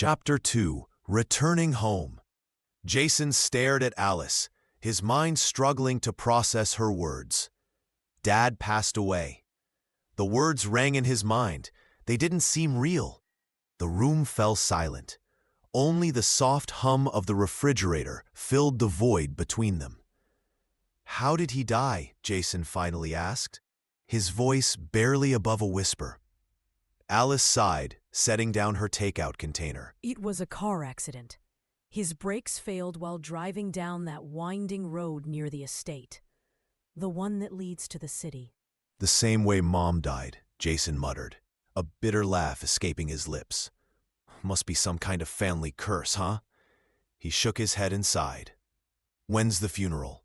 Chapter 2. Returning Home. Jason stared at Alice, his mind struggling to process her words. Dad passed away. The words rang in his mind. They didn't seem real. The room fell silent. Only the soft hum of the refrigerator filled the void between them. "How did he die?" Jason finally asked, his voice barely above a whisper. Alice sighed, setting down her takeout container. It was a car accident. His brakes failed while driving down that winding road near the estate. The one that leads to the city. "The same way Mom died," Jason muttered, a bitter laugh escaping his lips. "Must be some kind of family curse, huh?" He shook his head and sighed. "When's the funeral?"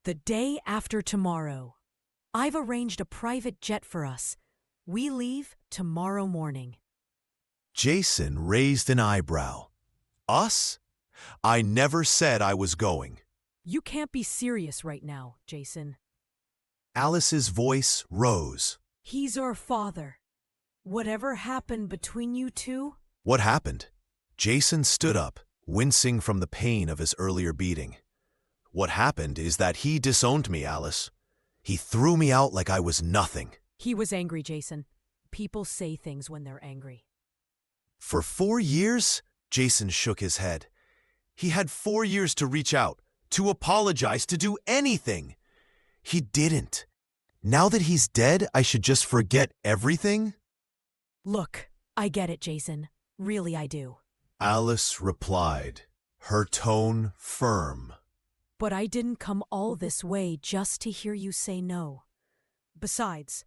The day after tomorrow. I've arranged a private jet for us. We leave tomorrow morning. Jason raised an eyebrow. "Us? I never said I was going." You can't be serious right now, Jason. Alice's voice rose. He's our father. Whatever happened between you two? What happened? Jason stood up, wincing from the pain of his earlier beating. "What happened is that he disowned me, Alice. He threw me out like I was nothing." He was angry, Jason. People say things when they're angry. "For 4 years?" Jason shook his head. "He had 4 years to reach out, to apologize, to do anything. He didn't. Now that he's dead, I should just forget everything?" Look, I get it, Jason. Really, I do. Alice replied, her tone firm. But I didn't come all this way just to hear you say no. Besides,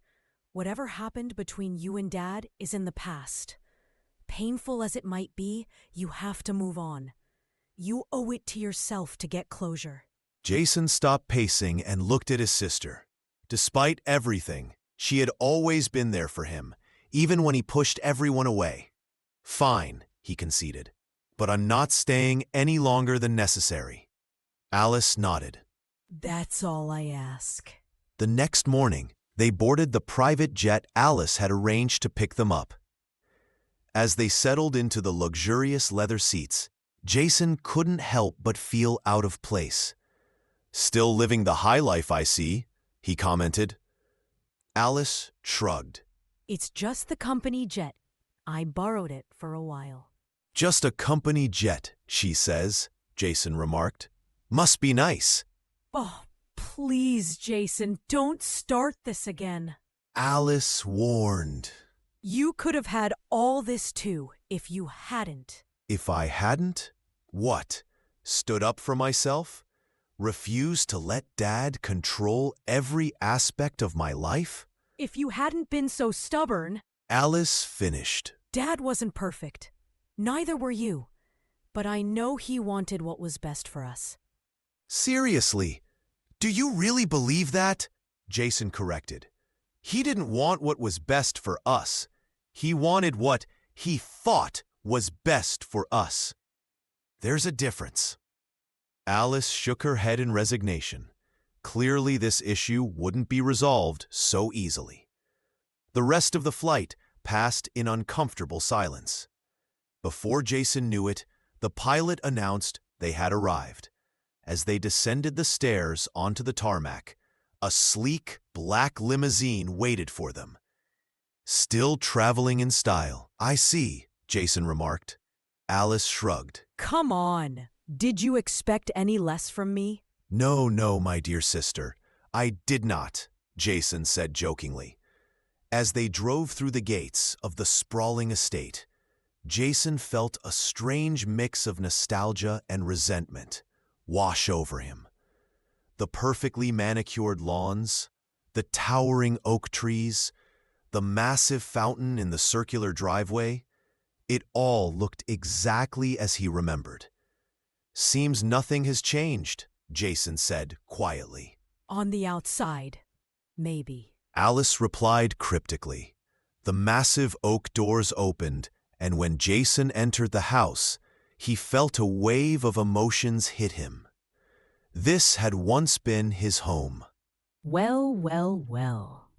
whatever happened between you and Dad is in the past. Painful as it might be, you have to move on. You owe it to yourself to get closure. Jason stopped pacing and looked at his sister. Despite everything, she had always been there for him, even when he pushed everyone away. "Fine," he conceded, "but I'm not staying any longer than necessary." Alice nodded. That's all I ask. The next morning, they boarded the private jet Alice had arranged to pick them up. As they settled into the luxurious leather seats, Jason couldn't help but feel out of place. "Still living the high life, I see," he commented. Alice shrugged. It's just the company jet. I borrowed it for a while. "Just a company jet, she says," Jason remarked. "Must be nice." Oh, please, Jason, don't start this again. Alice warned. You could have had all this too if you hadn't. If I hadn't? What? Stood up for myself? Refused to let Dad control every aspect of my life? If you hadn't been so stubborn. Alice finished. Dad wasn't perfect. Neither were you. But I know he wanted what was best for us. Seriously, do you really believe that? Jason corrected. He didn't want what was best for us. He wanted what he thought was best for us. There's a difference. Alice shook her head in resignation. Clearly, this issue wouldn't be resolved so easily. The rest of the flight passed in uncomfortable silence. Before Jason knew it, the pilot announced they had arrived. As they descended the stairs onto the tarmac, a sleek black limousine waited for them. "Still traveling in style, I see," Jason remarked. Alice shrugged. Come on. Did you expect any less from me? No, my dear sister, I did not," Jason said jokingly. As they drove through the gates of the sprawling estate, Jason felt a strange mix of nostalgia and resentment wash over him. The perfectly manicured lawns, the towering oak trees, the massive fountain in the circular driveway, it all looked exactly as he remembered. "Seems nothing has changed," Jason said quietly. On the outside, maybe. Alice replied cryptically. The massive oak doors opened, and when Jason entered the house, he felt a wave of emotions hit him. This had once been his home. Well,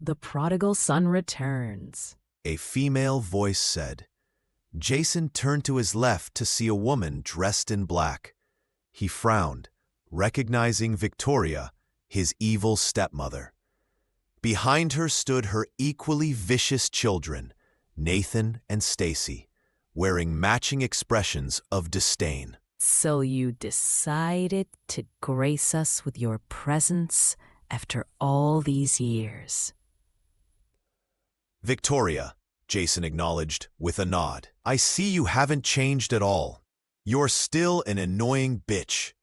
the prodigal son returns. A female voice said. Jason turned to his left to see a woman dressed in black. He frowned, recognizing Victoria, his evil stepmother. Behind her stood her equally vicious children, Nathan and Stacy, wearing matching expressions of disdain. So you decided to grace us with your presence after all these years. Victoria, Jason acknowledged with a nod. I see you haven't changed at all. You're still an annoying bitch.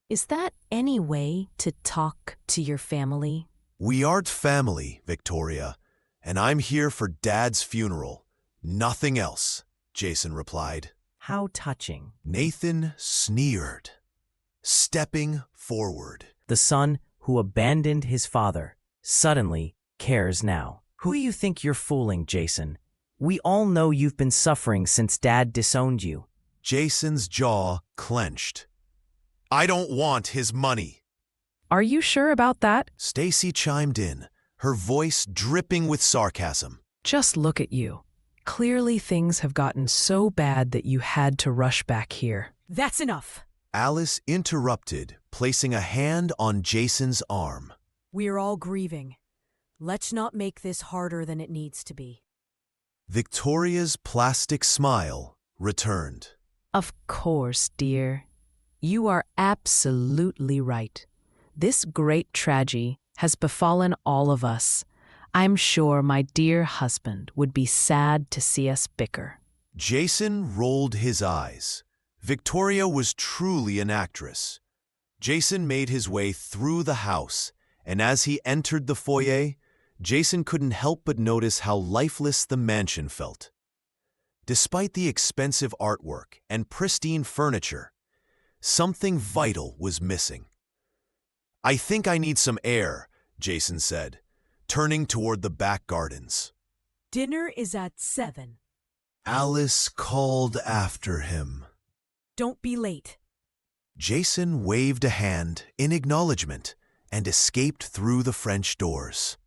Is that any way to talk to your family? We aren't family, Victoria, and I'm here for Dad's funeral. Nothing else, Jason replied. How touching. Nathan sneered, stepping forward. The son who abandoned his father suddenly cares now. Who do you think you're fooling, Jason? We all know you've been suffering since Dad disowned you. Jason's jaw clenched. I don't want his money. Are you sure about that? Stacy chimed in, her voice dripping with sarcasm. Just look at you. Clearly things have gotten so bad that you had to rush back here. That's enough. Alice interrupted, placing a hand on Jason's arm. We're all grieving. Let's not make this harder than it needs to be. Victoria's plastic smile returned. Of course, dear. You are absolutely right. This great tragedy has befallen all of us. I'm sure my dear husband would be sad to see us bicker. Jason rolled his eyes. Victoria was truly an actress. Jason made his way through the house, and as he entered the foyer, Jason couldn't help but notice how lifeless the mansion felt. Despite the expensive artwork and pristine furniture, something vital was missing. I think I need some air, Jason said, turning toward the back gardens. Dinner is at 7. Alice called after him. Don't be late. Jason waved a hand in acknowledgement and escaped through the French doors.